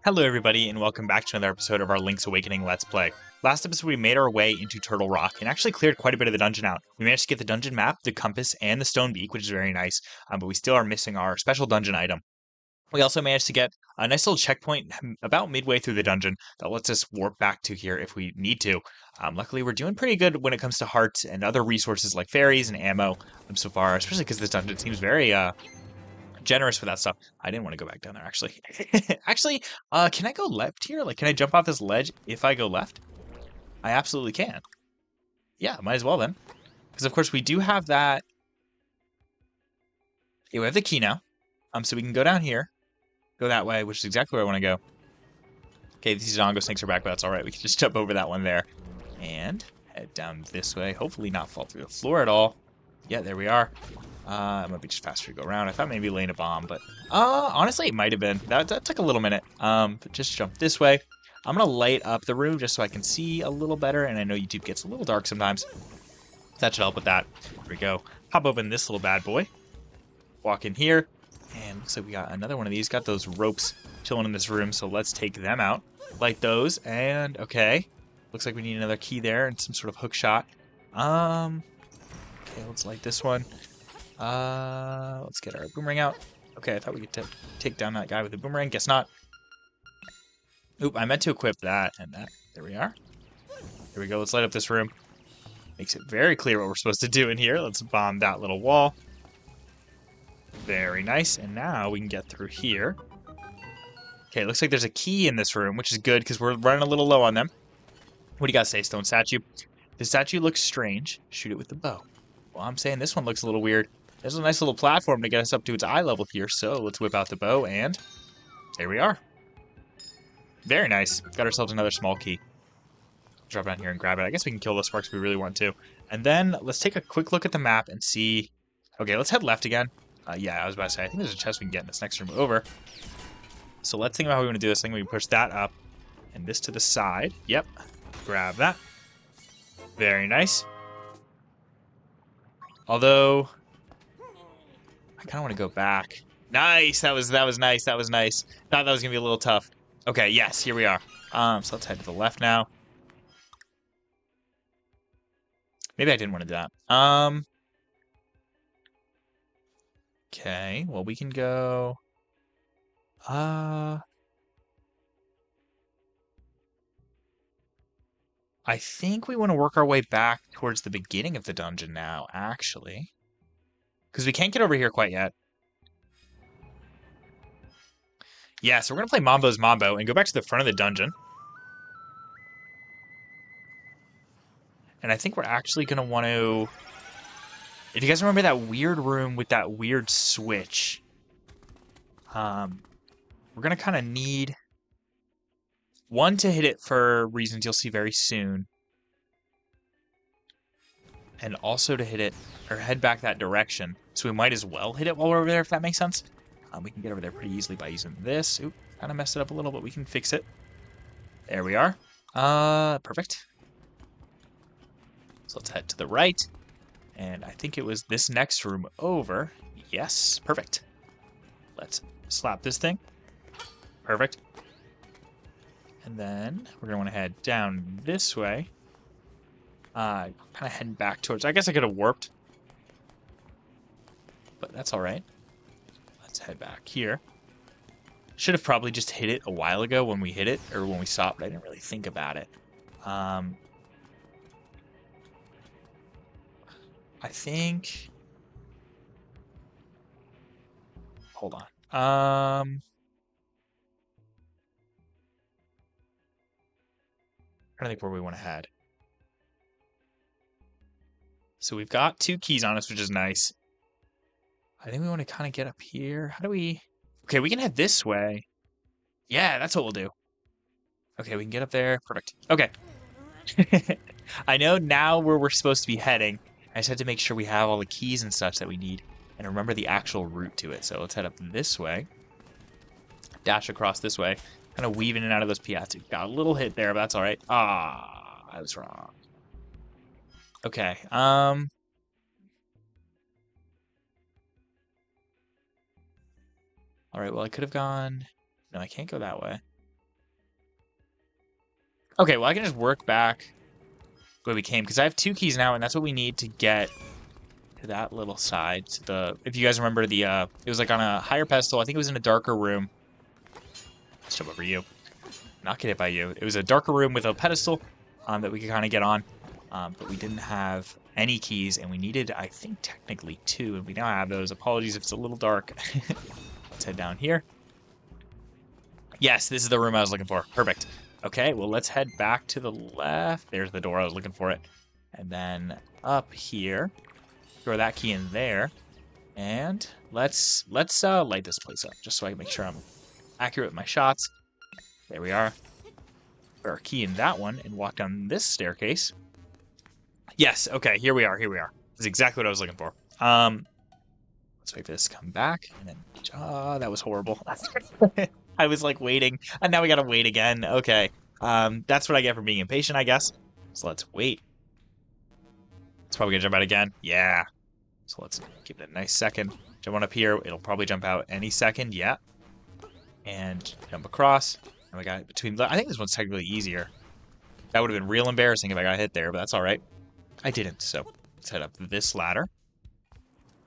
Hello everybody and welcome back to another episode of our Link's Awakening Let's Play. Last episode we made our way into Turtle Rock and actually cleared quite a bit of the dungeon out. We managed to get the dungeon map, the compass, and the stone beak, which is very nice, but we still are missing our special dungeon item. We also managed to get a nice little checkpoint about midway through the dungeon that lets us warp back to here if we need to. Luckily we're doing pretty good when it comes to hearts and other resources like fairies and ammo so far, especially because this dungeon seems very generous for that stuff. I didn't want to go back down there, actually. Actually, can I go left here? Like, can I jump off this ledge if I go left? I absolutely can. Yeah, might as well then. Because, of course, we do have that. Yeah, we have the key now. So we can go down here, go that way, which is exactly where I want to go. Okay, these Zongo snakes are back, but that's all right. We can just jump over that one there. And head down this way. Hopefully not fall through the floor at all. Yeah, there we are. It might be just faster to go around. I thought maybe laying a bomb, but honestly, it might have been. That took a little minute. But just jump this way. I'm gonna light up the room just so I can see a little better. And I know YouTube gets a little dark sometimes. That should help with that. Here we go. Pop open this little bad boy. Walk in here, and looks like we got another one of these. Got those ropes chilling in this room, so let's take them out. Light those, and okay. Looks like we need another key there and some sort of hook shot. Okay, let's light this one. Let's get our boomerang out. Okay, I thought we could take down that guy with the boomerang. Guess not. Oop, I meant to equip that and that. There we are. Here we go. Let's light up this room. Makes it very clear what we're supposed to do in here. Let's bomb that little wall. Very nice. And now we can get through here. Okay, looks like there's a key in this room, which is good because we're running a little low on them. What do you got to say, stone statue? The statue looks strange. Shoot it with the bow. Well, I'm saying this one looks a little weird. There's a nice little platform to get us up to its eye level here, so let's whip out the bow, and there we are. Very nice. Got ourselves another small key. Drop down here and grab it. I guess we can kill those sparks if we really want to. And then let's take a quick look at the map and see... Okay, let's head left again. Yeah, I was about to say, I think there's a chest we can get in this next room over. So let's think about how we want to do this thing. We can push that up, and this to the side. Yep. Grab that. Very nice. Although... I kind of want to go back. Nice! That was nice. That was nice. Thought that was going to be a little tough. Okay, yes, here we are. So let's head to the left now. Maybe I didn't want to do that. Okay, well, we can go... I think we want to work our way back towards the beginning of the dungeon now, actually. Because we can't get over here quite yet. Yeah, so we're going to play Mambo's Mambo and go back to the front of the dungeon. And I think we're actually going to want to... If you guys remember that weird room with that weird switch, we're going to kind of need one to hit it for reasons you'll see very soon. And also to hit it, or head back that direction. So we might as well hit it while we're over there, if that makes sense. We can get over there pretty easily by using this. Oop, kind of messed it up a little, but we can fix it. There we are. Perfect. So let's head to the right. And I think it was this next room over. Yes, perfect. Let's slap this thing. Perfect. And then we're going to want to head down this way. Kind of heading back towards... I guess I could have warped. But that's all right. Let's head back here. Should have probably just hit it a while ago when we hit it, or when we saw it, but I didn't really think about it. I think... Hold on. I don't think where we want to head. So we've got 2 keys on us, which is nice. I think we want to kind of get up here. How do we... Okay, we can head this way. Yeah, that's what we'll do. Okay, we can get up there. Perfect. Okay. I know now where we're supposed to be heading. I just had to make sure we have all the keys and such that we need. And remember the actual route to it. So let's head up this way. Dash across this way. Kind of weave in and out of those piazzas. Got a little hit there, but that's all right. Ah, I was wrong. Okay, all right, well, I could have gone... No, I can't go that way. Okay, well, I can just work back the way we came, because I have 2 keys now, and that's what we need to get to that little side. To the, if you guys remember, the it was like on a higher pedestal. I think it was in a darker room. Let's jump over you. Not get hit by you. It was a darker room with a pedestal that we could kind of get on, but we didn't have any keys, and we needed, I think, technically 2, and we now have those. Apologies if it's a little dark. Let's head down here. Yes, this is the room I was looking for. Perfect. Okay, well, let's head back to the left. There's the door. I was looking for it. And then up here, throw that key in there, and let's light this place up, just so I can make sure I'm accurate with my shots. There we are. Put our key in that one and walk down this staircase. Yes, okay, here we are, here we are. This is exactly what I was looking for. Let's wait for this to come back, and then, that was horrible. I was, like, waiting, and now we gotta wait again. Okay, that's what I get for being impatient, I guess. So let's wait. It's probably gonna jump out again. Yeah. So let's give it a nice second. Jump on up here. It'll probably jump out any second. Yeah. And jump across. And we got it between. I think this one's technically easier. That would have been real embarrassing if I got hit there, but that's all right. I didn't. So let's head up this ladder.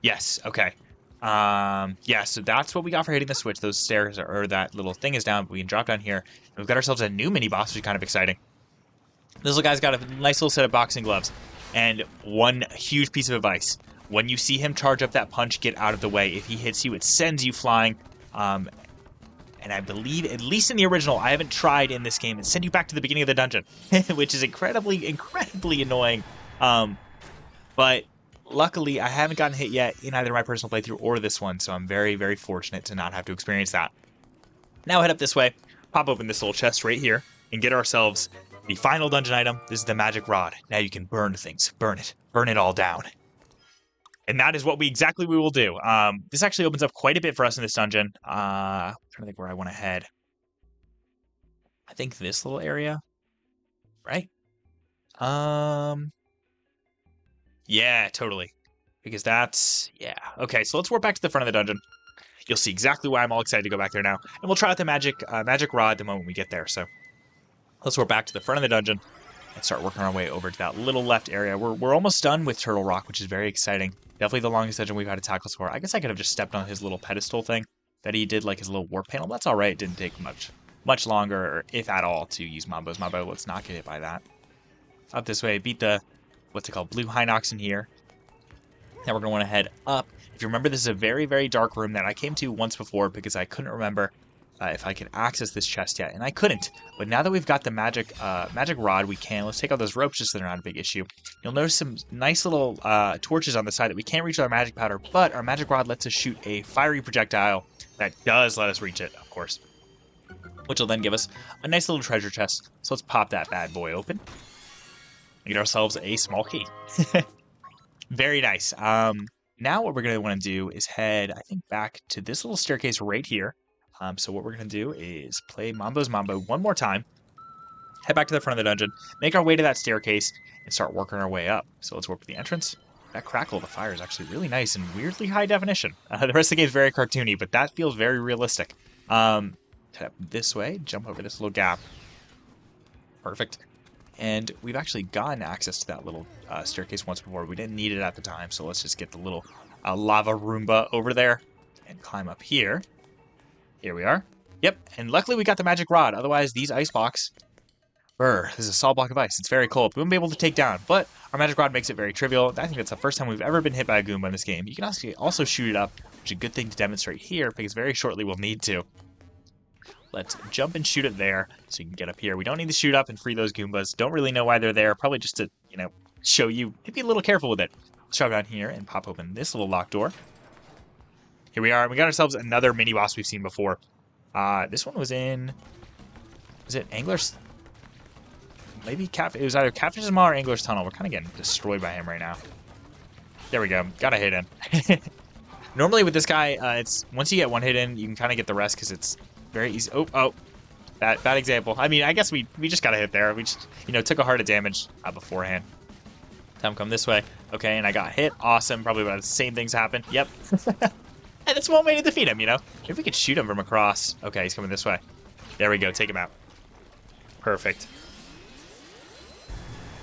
Yes. Okay. Yeah. So that's what we got for hitting the switch. Those stairs or that little thing is down. But we can drop down here. And we've got ourselves a new mini boss, which is kind of exciting. This little guy's got a nice little set of boxing gloves. And one huge piece of advice. When you see him charge up that punch, get out of the way. If he hits you, it sends you flying. And I believe, at least in the original, I haven't tried in this game, it sent you back to the beginning of the dungeon. Which is incredibly, incredibly annoying. But luckily, I haven't gotten hit yet in either my personal playthrough or this one. So I'm very, very fortunate to not have to experience that. Now head up this way. Pop open this little chest right here. And get ourselves the final dungeon item. This is the magic rod. Now you can burn things. Burn it. Burn it all down. And that is what we will do. This actually opens up quite a bit for us in this dungeon. I'm trying to think where I want to head. I think this little area. Right? Yeah, totally. Because that's... Yeah. Okay, so let's warp back to the front of the dungeon. You'll see exactly why I'm all excited to go back there now. And we'll try out the magic rod the moment we get there. So let's warp back to the front of the dungeon and start working our way over to that little left area. We're almost done with Turtle Rock, which is very exciting. Definitely the longest dungeon we've had to tackle so far. I guess I could have just stepped on his little pedestal thing that he did, like his little warp panel. That's all right. It didn't take much longer, if at all, to use Mambo's Mambo. Let's not get hit by that. Up this way, beat the, what's it called, Blue Hinox in here. Now we're going to want to head up. If you remember, this is a very, very dark room that I came to once before because I couldn't remember if I could access this chest yet, and I couldn't. But now that we've got the magic rod, we can. Let's take out those ropes just so they're not a big issue. You'll notice some nice little torches on the side that we can't reach with our magic powder, but our magic rod lets us shoot a fiery projectile that does let us reach it, of course, which will then give us a nice little treasure chest. So let's pop that bad boy open and get ourselves a small key. Very nice. Now what we're going to want to do is head, I think, back to this little staircase right here. So what we're going to do is play Mambo's Mambo one more time, head back to the front of the dungeon, make our way to that staircase, and start working our way up. So let's work with the entrance. That crackle of the fire is actually really nice and weirdly high definition. The rest of the game is very cartoony, but that feels very realistic. Head up this way, jump over this little gap. Perfect. And we've actually gotten access to that little staircase once before. We didn't need it at the time, so let's just get the little lava Roomba over there and climb up here. Here we are. Yep, and luckily we got the magic rod. Otherwise, these ice blocks... this is a solid block of ice. It's very cold. We won't be able to take down, but our magic rod makes it very trivial. I think that's the first time we've ever been hit by a Goomba in this game. You can also shoot it up, which is a good thing to demonstrate here, because very shortly we'll need to. Let's jump and shoot it there, so you can get up here. We don't need to shoot up and free those Goombas. Don't really know why they're there. Probably just to, show you. Be a little careful with it. Let's drop down here and pop open this little locked door. Here we are. We got ourselves another mini boss we've seen before. This one was in... Was it Angler's? Maybe it was either Catfish's Maw or Angler's Tunnel. We're kind of getting destroyed by him right now. There we go. Got a hit in. Normally with this guy, it's once you get one hit in, you can kind of get the rest because it's very easy. Oh. Bad example. I mean, I guess we just got a hit there. We just, took a heart of damage beforehand. Time come this way. Okay, and I got hit. Awesome. Probably about the same things happened. Yep. And that's one way to defeat him, If we could shoot him from across. Okay, he's coming this way. There we go. Take him out. Perfect.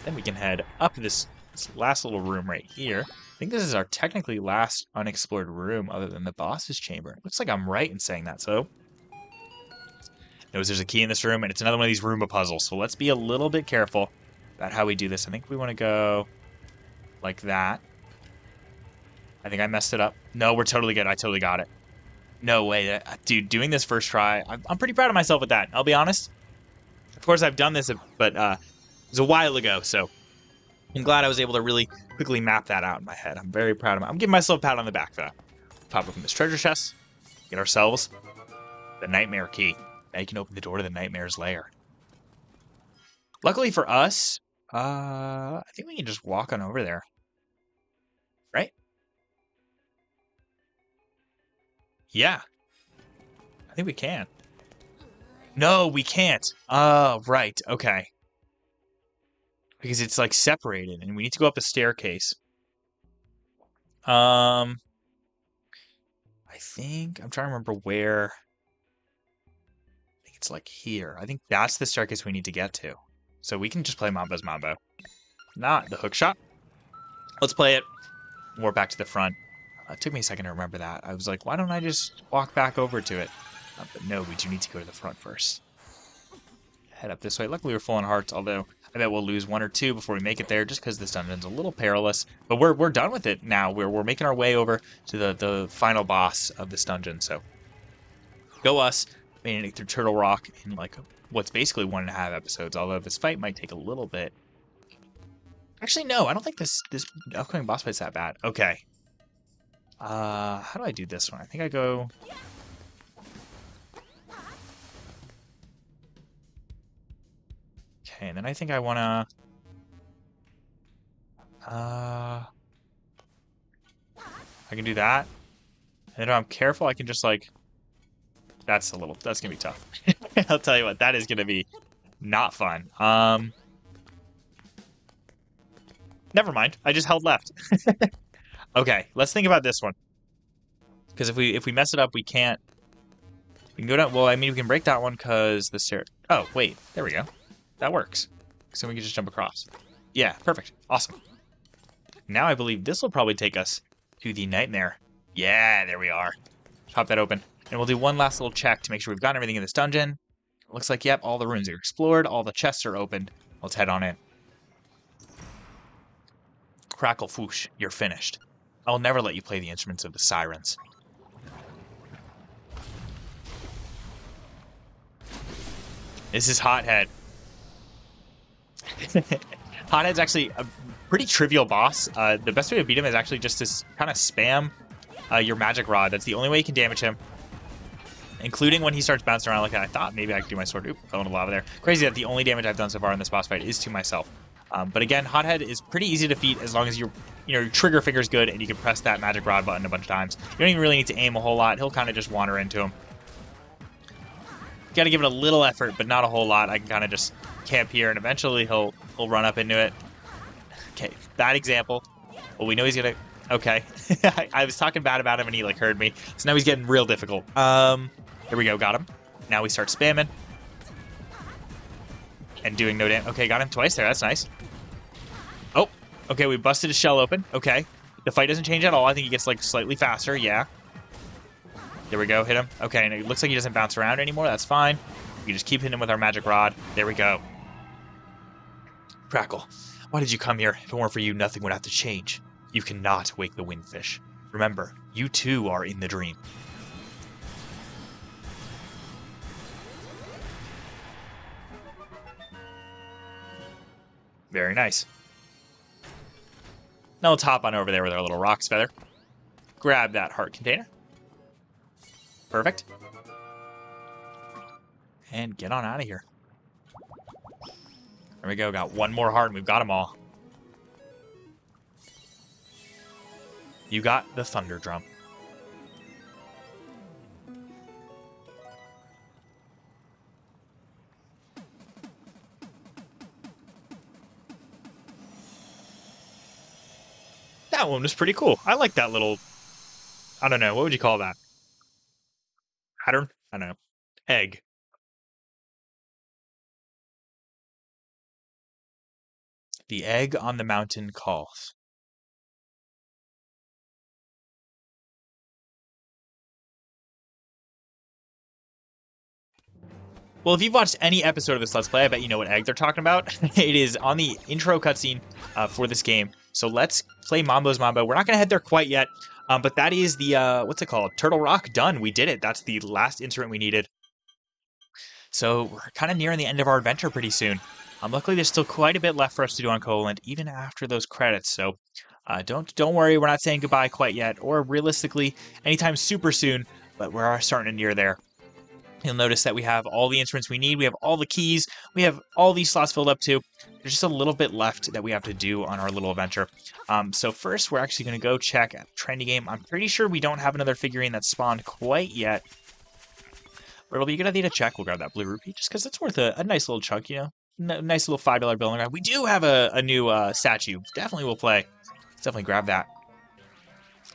Then we can head up this last little room right here. I think this is our technically last unexplored room other than the boss's chamber. Looks like I'm right in saying that, so. Knows there's a key in this room, and it's another one of these Roomba puzzles, so let's be a little bit careful about how we do this. I think we want to go like that. I think I messed it up. No, we're totally good. I totally got it. No way. Dude, doing this first try, I'm pretty proud of myself with that. I'll be honest. Of course, I've done this, but it was a while ago, so I'm glad I was able to really quickly map that out in my head. I'm very proud of I'm giving myself a pat on the back for that. Pop open this treasure chest. Get ourselves the nightmare key. Now you can open the door to the nightmare's lair. Luckily for us, I think we can just walk on over there. Right? Yeah. I think we can. No, we can't. Oh, right. Okay. Because it's like separated and we need to go up a staircase. I think I'm trying to remember where. I think it's like here. I think that's the staircase we need to get to. So we can just play Mambo's Mambo. Not the hook shot. Let's play it. More back to the front. It took me a second to remember that. I was like, why don't I just walk back over to it? But no, we do need to go to the front first. Head up this way. Luckily, we're full on hearts, although I bet we'll lose one or two before we make it there, just because this dungeon's a little perilous. But we're done with it now. We're making our way over to the final boss of this dungeon. So go us, making it through Turtle Rock in like what's basically 1.5 episodes. Although this fight might take a little bit. Actually, no, I don't think this upcoming boss fight's that bad. Okay. How do I do this one? I think I go. Okay, and then I think I wanna. I can do that. And if I'm careful, I can just like. That's gonna be tough. I'll tell you what, that is gonna be not fun. Never mind. I just held left. Okay, let's think about this one. Because if we mess it up, we can't. We can go down. Well, I mean, we can break that one because the stair. Oh, wait, there we go. That works. So we can just jump across. Yeah, perfect. Awesome. Now I believe this will probably take us to the nightmare. Yeah, there we are. Pop that open. And we'll do one last little check to make sure we've got everything in this dungeon. Looks like, yep, all the rooms are explored. All the chests are opened. Let's head on in. Crackle Foosh, you're finished. I'll never let you play the instruments of the sirens. This is Hothead. Hothead's actually a pretty trivial boss. The best way to beat him is actually just to kind of spam your magic rod. That's the only way you can damage him. Including when he starts bouncing around like that. I thought maybe I could do my sword. Oop, fell into lava there. Crazy that the only damage I've done so far in this boss fight is to myself. But again, Hothead is pretty easy to defeat as long as your trigger finger's good and you can press that magic rod button a bunch of times. You don't even really need to aim a whole lot. He'll kind of just wander into him. Got to give it a little effort, but not a whole lot. I can kind of just camp here, and eventually he'll run up into it. Okay, bad example. Well, we know he's gonna. Okay, I was talking bad about him, and he like heard me. So now he's getting real difficult. Here we go, got him. Now we start spamming and doing no damage. Okay, got him twice there. That's nice. Oh, okay, we busted his shell open. Okay, the fight doesn't change at all. I think he gets like slightly faster. Yeah. There we go, hit him. Okay, and it looks like he doesn't bounce around anymore. That's fine. We can just keep hitting him with our magic rod. There we go. Crackle, why did you come here? If it weren't for you, nothing would have to change. You cannot wake the windfish. Remember, you too are in the dream. Very nice. Now let's hop on over there with our little rocks feather. Grab that heart container. Perfect. And get on out of here. There we go. Got one more heart and we've got them all. You got the thunder drum. That one was pretty cool. I like that little, I don't know, what would you call that? Pattern? I don't know. Egg. The egg on the mountain calls. Well, if you've watched any episode of this Let's Play, I bet you know what egg they're talking about. It is on the intro cutscene for this game. So let's play Mambo's Mambo. We're not going to head there quite yet, but that is the, what's it called? Turtle Rock, done. We did it. That's the last instrument we needed. So we're kind of nearing the end of our adventure pretty soon. Luckily, there's still quite a bit left for us to do on Coaland, even after those credits. So don't worry, we're not saying goodbye quite yet, or realistically, anytime super soon, but we're starting to near there. You'll notice that we have all the instruments we need. We have all the keys. We have all these slots filled up too. There's just a little bit left that we have to do on our little adventure. So first, we're actually going to go check Trendy Game. I'm pretty sure we don't have another figurine that's spawned quite yet. But it'll be a good idea to check. We'll grab that blue rupee just because it's worth a nice little chunk, you know? Nice little $5 bill. We do have a new statue. Definitely will play. Let's definitely grab that.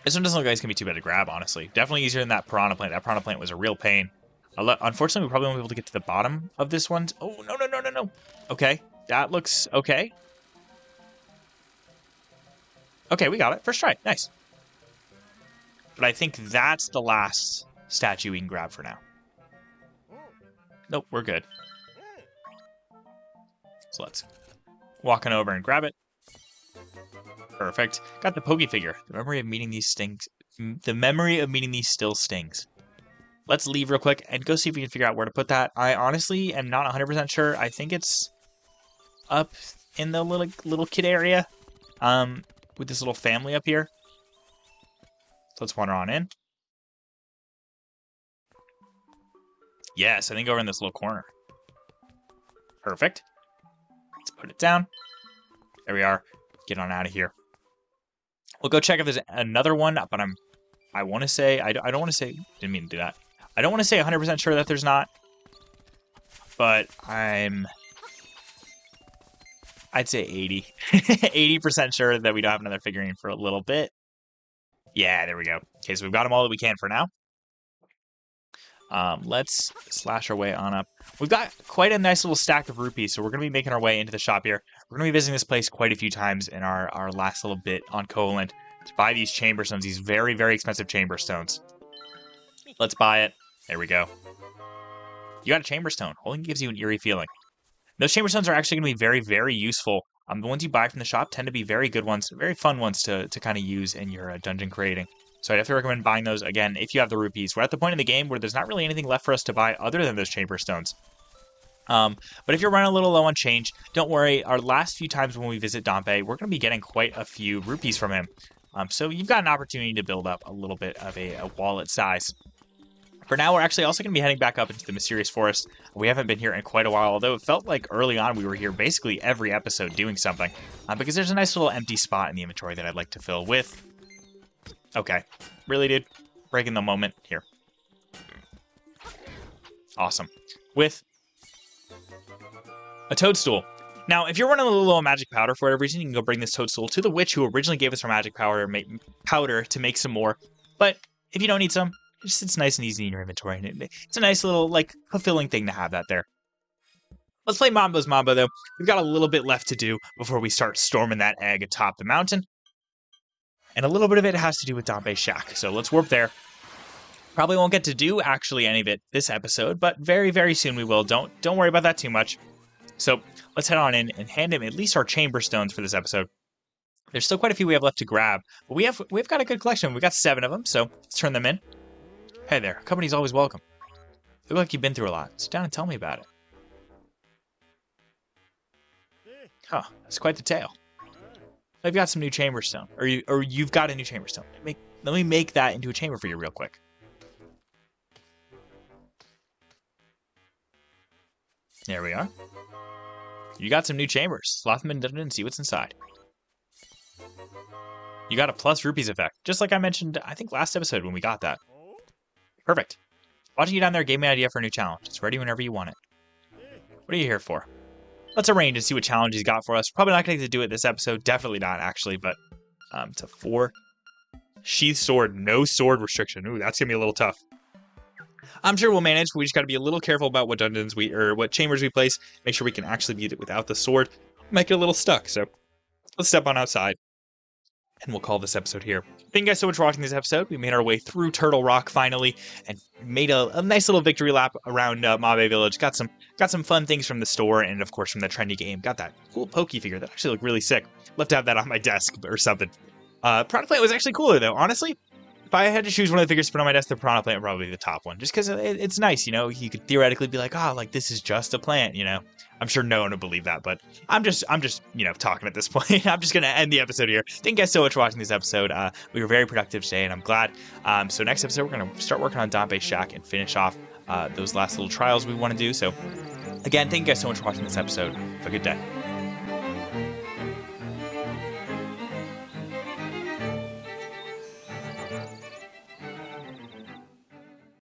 This one doesn't look like it's going to be too bad to grab, honestly. Definitely easier than that piranha plant. That piranha plant was a real pain. Unfortunately, we probably won't be able to get to the bottom of this one. Oh, no. Okay, that looks okay. Okay, we got it. First try. Nice. But I think that's the last statue we can grab for now. Nope, we're good. So let's walk on over and grab it. Perfect. Got the Pokey figure. The memory of meeting these stings. The memory of meeting these still stings. Let's leave real quick and go see if we can figure out where to put that. I honestly am not 100% sure. I think it's up in the little kid area, with this little family up here. So let's wander on in. Yes, I think over in this little corner. Perfect. Let's put it down. There we are. Get on out of here. We'll go check if there's another one, but I want to say, I don't want to say, didn't mean to do that. I don't want to say 100% sure that there's not, but I'd say 80. 80% sure that we don't have another figurine for a little bit. Yeah, there we go. Okay, so we've got them all that we can for now. Let's slash our way on up. We've got quite a nice little stack of rupees, so we're going to be making our way into the shop here. We're going to be visiting this place quite a few times in our last little bit on Coaland to buy these chamber stones, these very, very expensive chamber stones. Let's buy it. There we go. You got a chamber stone. Holding gives you an eerie feeling. Those chamber stones are actually going to be very, very useful. The ones you buy from the shop tend to be very good ones, very fun ones to kind of use in your dungeon creating. So I'd definitely recommend buying those, again, if you have the rupees. We're at the point in the game where there's not really anything left for us to buy other than those chamber stones. But if you're running a little low on change, don't worry. Our last few times when we visit Dompe, we're going to be getting quite a few rupees from him. So you've got an opportunity to build up a little bit of a wallet size. For now, we're actually also going to be heading back up into the Mysterious Forest. We haven't been here in quite a while, although it felt like early on we were here basically every episode doing something. Because there's a nice little empty spot in the inventory that I'd like to fill with. Okay. Really, dude? Breaking the moment. Here. Awesome. With a toadstool. Now, if you're running a little low on magic powder for whatever reason, you can go bring this toadstool to the witch who originally gave us our magic powder to make some more. But if you don't need some, it just sits nice and easy in your inventory. And it's a nice little, fulfilling thing to have that there. Let's play Mambo's Mambo, though. We've got a little bit left to do before we start storming that egg atop the mountain. And a little bit of it has to do with Dompe's shack. So let's warp there. Probably won't get to do, actually, any of it this episode, but very, very soon we will. Don't worry about that too much. So let's head on in and hand him at least our chamber stones for this episode. There's still quite a few we have left to grab, but we've got a good collection. We've got 7 of them, so let's turn them in. Hey there, company's always welcome. You look like you've been through a lot. Sit down and tell me about it. Huh, that's quite the tale. I've got some new chamber stone, or you've got a new chamber stone. Let me make that into a chamber for you real quick. There we are. You got some new chambers. Slot them in and see what's inside. You got a plus rupees effect, just like I mentioned, I think last episode when we got that. Perfect. Watching you down there gave me an idea for a new challenge. It's ready whenever you want it. What are you here for? Let's arrange and see what challenge he's got for us. Probably not going to do it this episode. Definitely not, actually, but it's a 4. Sheath sword, no sword restriction. Ooh, that's going to be a little tough. I'm sure we'll manage, but we just got to be a little careful about what dungeons what chambers we place. Make sure we can actually beat it without the sword. Might get a little stuck, so let's step on outside. And we'll call this episode here. Thank you guys so much for watching this episode. We made our way through Turtle Rock finally, and made a nice little victory lap around Mabe Village. Got some fun things from the store, and of course from the trendy game. Got that cool Pokey figure that actually looked really sick. Love to have that on my desk or something. Piranha Plant was actually cooler though, honestly. If I had to choose one of the figures to put on my desk, the Piranha Plant would probably be the top one. Just because it's nice, you know? You could theoretically be like, like, this is just a plant, you know? I'm sure no one would believe that, but I'm just, you know, talking at this point. I'm just going to end the episode here. Thank you guys so much for watching this episode. We were very productive today, and I'm glad. So next episode, we're going to start working on Dompe's Shack and finish off those last little trials we want to do. So again, thank you guys so much for watching this episode. Have a good day.